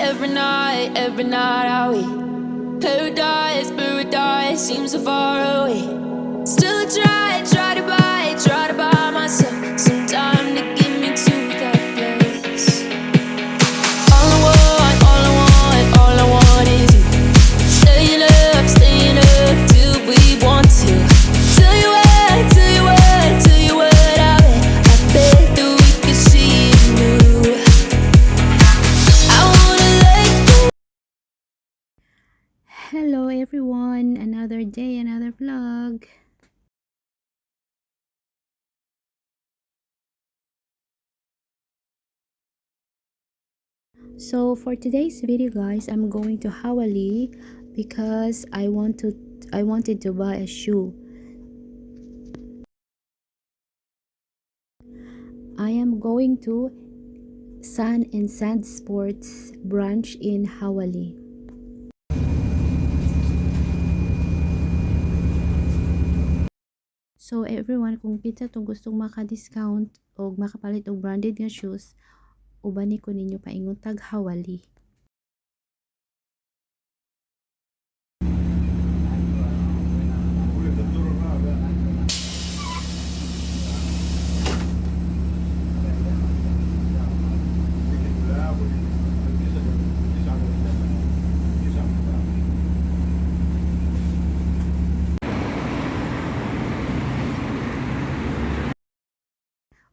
every night are we paradise, paradise seems so far away. Still I try to buy myself some time to get me to that place. All I want, all I want, all I want is you. Staying up till we want to. Tell you what, tell you what, tell you what, I bet that we could see it new. I wanna let go. Hello everyone, another day, another vlog. So for today's video guys, I'm going to Hawali because I wanted to buy a shoe. I am going to Sun and Sand Sports branch in Hawali. So everyone, kung kita tong gustong maka-discount o makapalit og branded nga shoes, ubani ko ninyo paingon tag Hawali.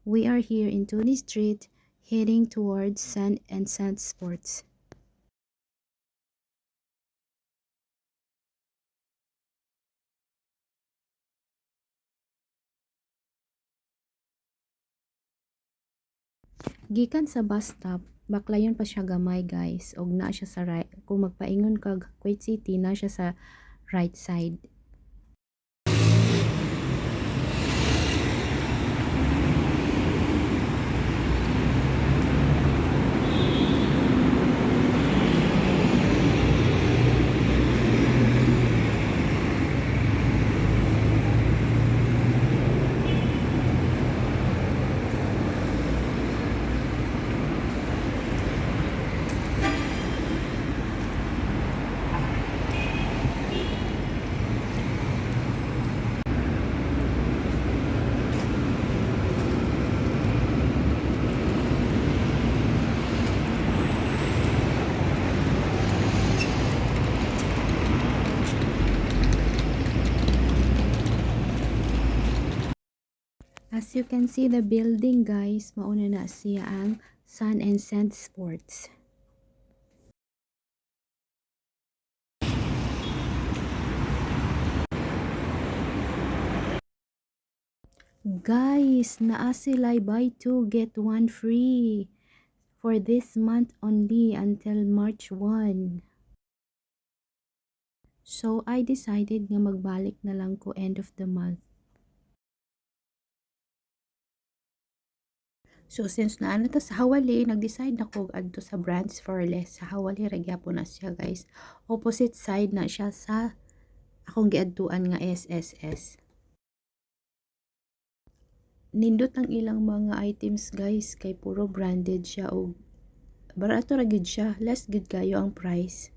We are here in Tony Street, heading towards Sun and Sand Sports. Gikan sa bus stop, baklayon pa siya gamay guys, og na siya sa right. Kung magpaingon kag Kuwait City, na siya sa right side. As you can see the building guys, mauna na siya ang Sun and Sand Sports. Guys, naa sila buy 2 get 1 free for this month only until March 1. So I decided nga magbalik na lang ko end of the month. So since naano ta sa Hawali, nag-decide na ko adto sa Brands for Less. Sa Hawali ra gyapon na siya guys. Opposite side na siya sa akong giadtuan nga SSS. Nindot ang ilang mga items guys, kay puro branded siya og barato ra gid siya, less gid kayo ang price.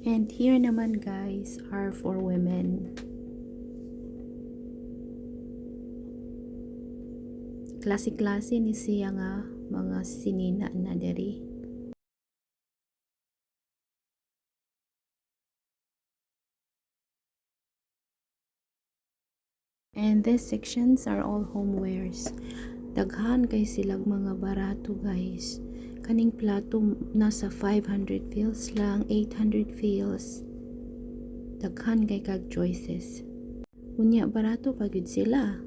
And here naman guys are for women. Klase-klase ni siya nga mga sinina na diri. And these sections are all homewares. Daghan kay silang mga barato guys. Kaning plato nasa 500 fils lang, 800 fils. Daghan kay kag choices. Unya barato pa gyud sila.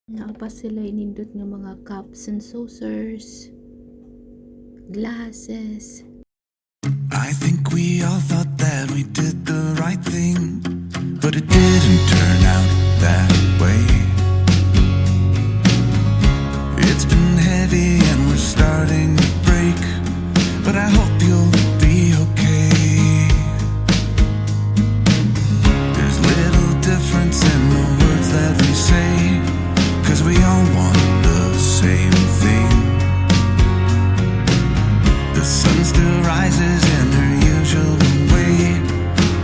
Naapa sila inindot ng mga cups and saucers, glasses. I think we all thought that we did the right thing, but it didn't turn out that way. It's been heavy and we're starting to break, but I hope you'll be okay. There's little difference in the words that we say, 'cause we all want the same thing. The sun still rises in her usual way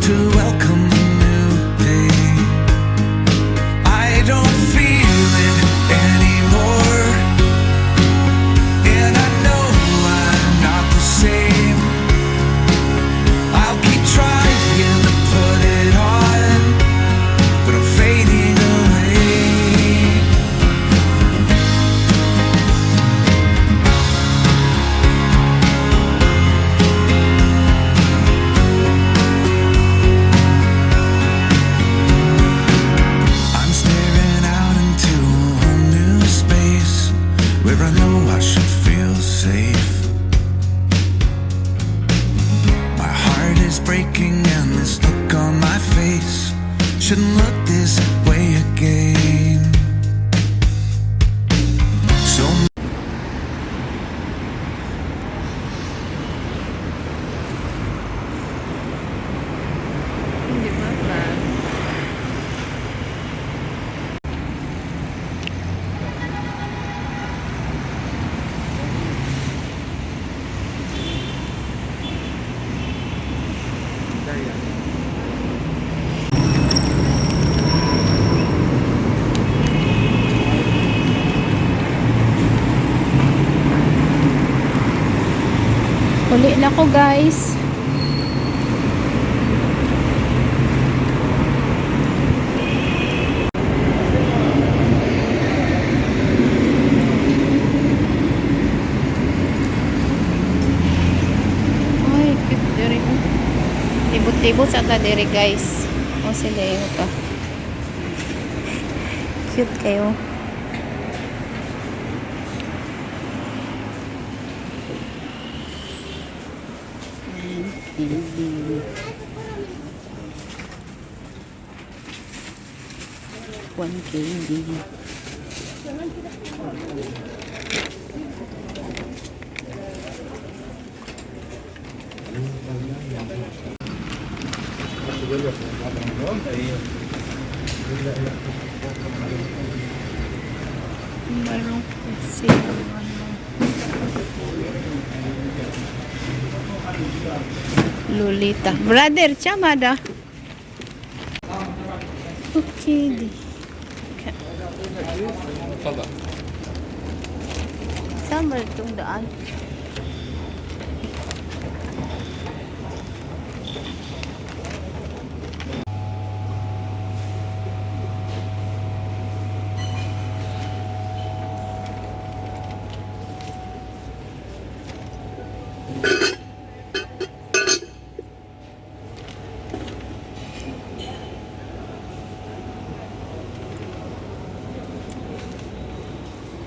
to welcome the new day. I don't feel it anymore, and I know I'm not the same. I'll keep trying to put it on, but I'm fading away. I'm staring out into a whole new space where I know I should feel safe. My heart is breaking and this look on my face shouldn't look this way again. So Hindi ba ba? Uli na ko guys. Ay, cute diri. Tibot-tibot sa ta diri guys. O sila yun pa. Cute kayo. One KD. Meron kasi Lolita. Brother, chamada. Okay. Saan ba itong daan?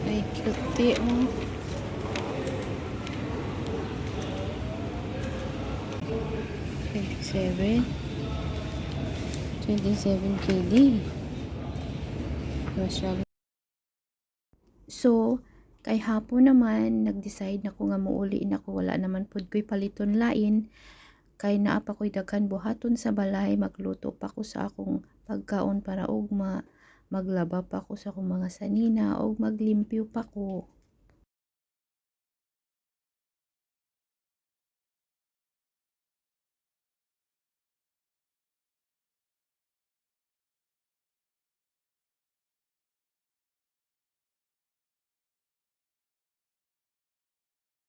Ay, cute oh. $27 KD. So, Kay hapon naman nag-decide na ko nga muuli na ko, wala naman pud ko'y paliton lain. Kay naa pa ko'y daghan buhaton sa balay, magluto pa ko sa akong pagkaon para ugma, maglaba pa ko sa akong mga sanina og maglimpyo pa ko.